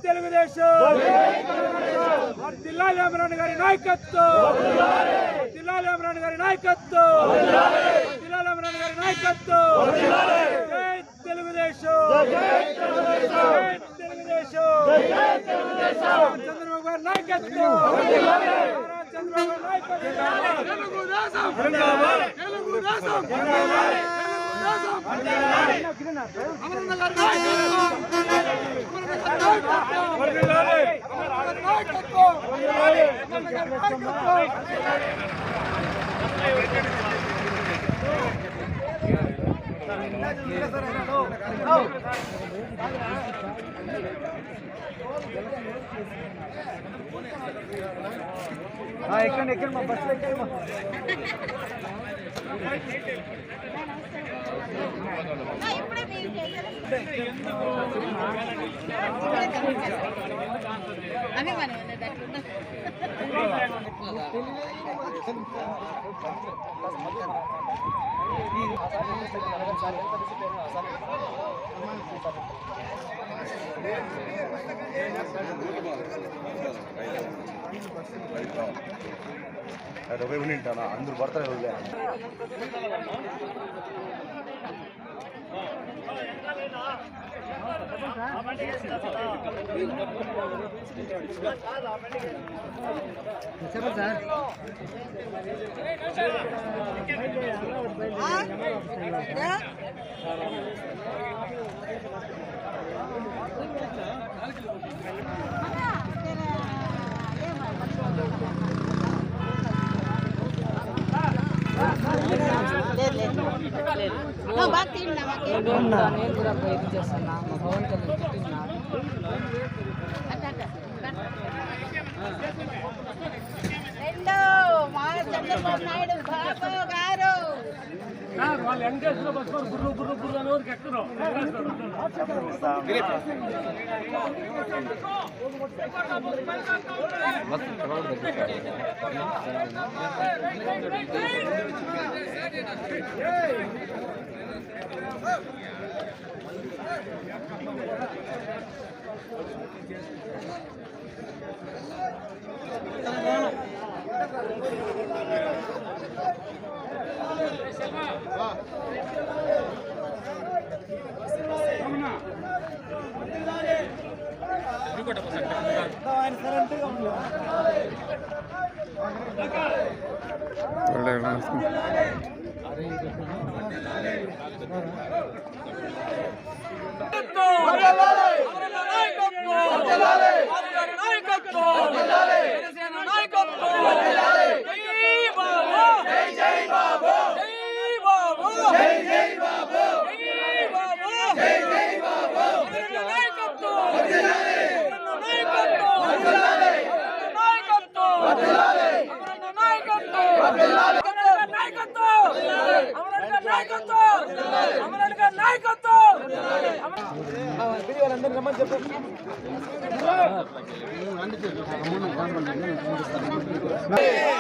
తెలుగుదేశం వర్ధిల్లాలి అమరన్న గారి నాయకత్వం వర్ధిల్లాలి అమరన్న గారి నాయకత్వం వర్ధిల్లాలి అమరన్న గారి నాయకత్వం జై తెలుగుదేశం జై తెలుగుదేశం చంద్రబాబు గారి నాయకత్వం చంద్రబాబు గారి నాయకత్వం తెలుగుదేశం ఎక్కడ మా బస్సులో ఎక్కడ ఉంటానా అందరూ పడతారు నేను కూడా ఇది చేస్తున్నా మా పవన్ కళ్యాణ్ తిట్టినా చంద్రబాబు నాయుడు బాబు గారు వాళ్ళు వెంకటేశ్వర బస్ గుర్రు గుర్రు గుర్రు అనే వరకు ఎక్కరు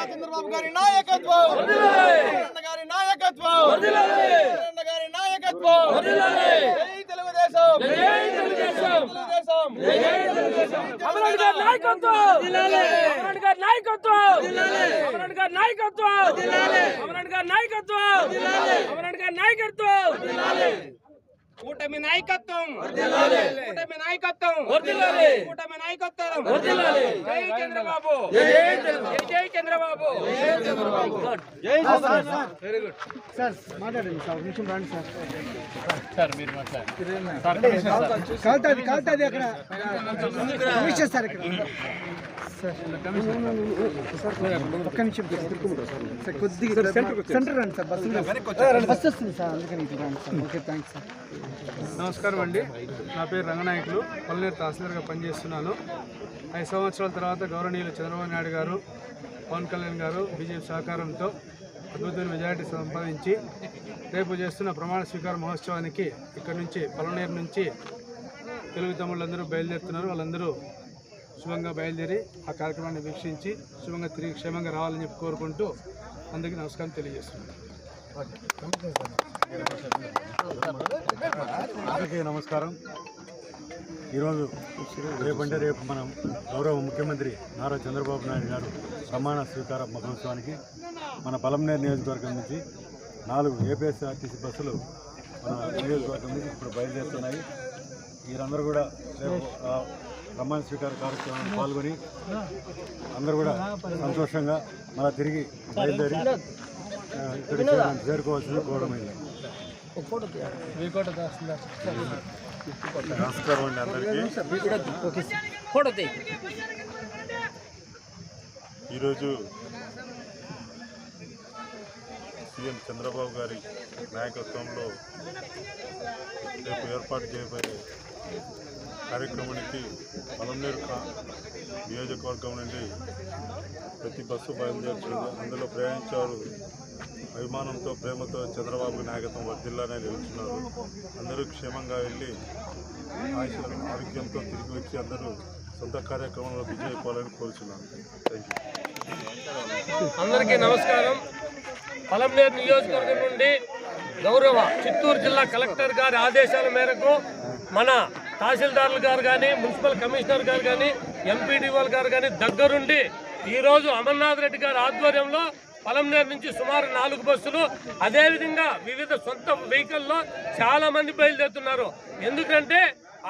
చంద్రబాబు గారి నాయకత్వం గారి నాయకత్వం గారి నాయకత్వం జై తెలుగుదేశం జై తెలుగుదేశం అమరన్న గారి నాయకత్వం అమరన్న గారి నాయకత్వం అమరన్న గారి నాయకత్వం అమరన్న గారి నాయకత్వం అమరన్న గారి నాయకత్వం కూటమి నాయకత్వం కూటమి నాయకత్వం కూటమి నాయకత్వం జై చంద్రబాబు జై చంద్రబాబు జై వెరీ గుడ్ సార్ మాట్లాడండి సార్ నిమిషం రండి సార్ సార్ మీరు కాలుతుంది అక్కడ కమిషన్ సార్ ఇక్కడ ఒక్క నిమిషం సార్ కొద్దిగా సెంటర్ రండి సార్ బస్సు వస్తుంది సార్ అందుకని రండి సార్ ఓకే థ్యాంక్స్ సార్. నమస్కారం అండి, నా పేరు రంగనాయకులు, పల్లెరు తహసీల్దార్గా పనిచేస్తున్నాను. 5 సంవత్సరాల తర్వాత గౌరవనీయులు చంద్రబాబు నాయుడు గారు, పవన్ కళ్యాణ్ గారు బీజేపీ సహకారంతో అద్భుతమైన మెజారిటీ సంపాదించి రేపు చేస్తున్న ప్రమాణ స్వీకార మహోత్సవానికి ఇక్కడ నుంచి పల్లెరు నుంచి తెలుగు తమ్ముళ్ళందరూ బయలుదేరుతున్నారు. వాళ్ళందరూ శుభంగా బయలుదేరి ఆ కార్యక్రమాన్ని వీక్షించి శుభంగా తిరిగి క్షేమంగా రావాలని చెప్పి కోరుకుంటూ అందరికీ నమస్కారం తెలియజేస్తున్నాను. అందరికీ నమస్కారం. ఈరోజు రేపు మనం గౌరవ ముఖ్యమంత్రి నారా చంద్రబాబు నాయుడు గారు ప్రమాణ స్వీకార మహోత్సవానికి మన పలమనేరు నియోజకవర్గం నుంచి 4 ఏపీఎస్ఆర్టీసీ బస్సులు మన నియోజకవర్గం నుంచి ఇప్పుడు బయలుదేరుతున్నాయి. వీరందరూ కూడా రేపు ప్రమాణ స్వీకార కార్యక్రమంలో పాల్గొని అందరూ కూడా సంతోషంగా మళ్ళీ తిరిగి బయలుదేరి ఇక్కడికి చేరుకోవాల్సింది కోరమైంది. నమస్కారం అండి అందరికీ. ఈరోజు సీఎం చంద్రబాబు గారి నాయకత్వంలో రేపు ఏర్పాటు చేయబోయే కార్యక్రమానికి పలమనేరు నియోజకవర్గం నుండి ప్రతి బస్సు బయలుదేరుతుంది. అందులో ప్రయాణించారు అభిమానంతో ప్రేమతో చంద్రబాబు నాయకత్వం వర్ధిల్లానే నిలుచున్నారు. అందరూ క్షేమంగా వెళ్ళి ఆరోగ్యంతో తిరిగి వచ్చి అందరూ సొంత కార్యక్రమంలో బిజీ అయిపోవాలని కోరుచున్నాను. Thank you. అందరికీ నమస్కారం. పలమనేరు నియోజకవర్గం నుండి గౌరవ చిత్తూరు జిల్లా కలెక్టర్ గారి ఆదేశాల మేరకు మన తహసీల్దార్లు గారు కానీ, మున్సిపల్ కమిషనర్ గారు కానీ, ఎంపీడీఓ గారు కానీ దగ్గరుండి ఈరోజు అమర్నాథ్ రెడ్డి గారి ఆధ్వర్యంలో పలమనేరు నుంచి సుమారు 4 బస్సులు, అదేవిధంగా వివిధ సొంత వెహికల్లో చాలా మంది బయలుదేరుతున్నారు. ఎందుకంటే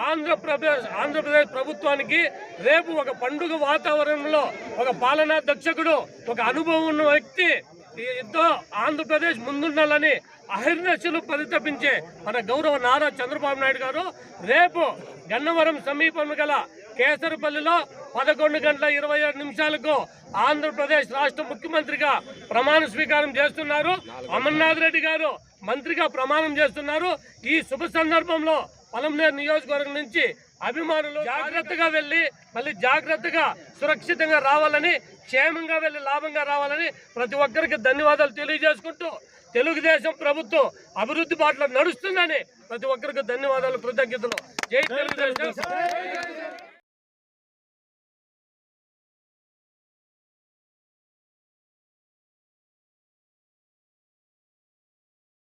ఆంధ్రప్రదేశ్ ప్రభుత్వానికి రేపు ఒక పండుగ వాతావరణంలో ఒక పాలనా దక్షకుడు, ఒక అనుభవం ఉన్న వ్యక్తి ఎంతో ఆంధ్రప్రదేశ్ ముందుండాలని అహిర్నిశలు పరితపించే మన గౌరవ నారా చంద్రబాబు నాయుడు గారు రేపు గన్నవరం సమీపం గల కేసరపల్లిలో 11:27 ఆంధ్రప్రదేశ్ రాష్ట్ర ముఖ్యమంత్రిగా ప్రమాణ స్వీకారం చేస్తున్నారు. అమర్నాథ్ రెడ్డి గారు మంత్రిగా ప్రమాణం చేస్తున్నారు. ఈ శుభ సందర్భంలో పలమనేరు నియోజకవర్గం నుంచి అభిమానులు జాగ్రత్తగా వెళ్ళి మళ్ళీ జాగ్రత్తగా సురక్షితంగా రావాలని, క్షేమంగా వెళ్ళి లాభంగా రావాలని ప్రతి ఒక్కరికి ధన్యవాదాలు తెలియజేసుకుంటూ, తెలుగుదేశం ప్రభుత్వం అభివృద్ధి బాటలో నడుస్తుందని ప్రతి ఒక్కరికి ధన్యవాదాలు, కృతజ్ఞతలు. జై తెలుగుదేశం.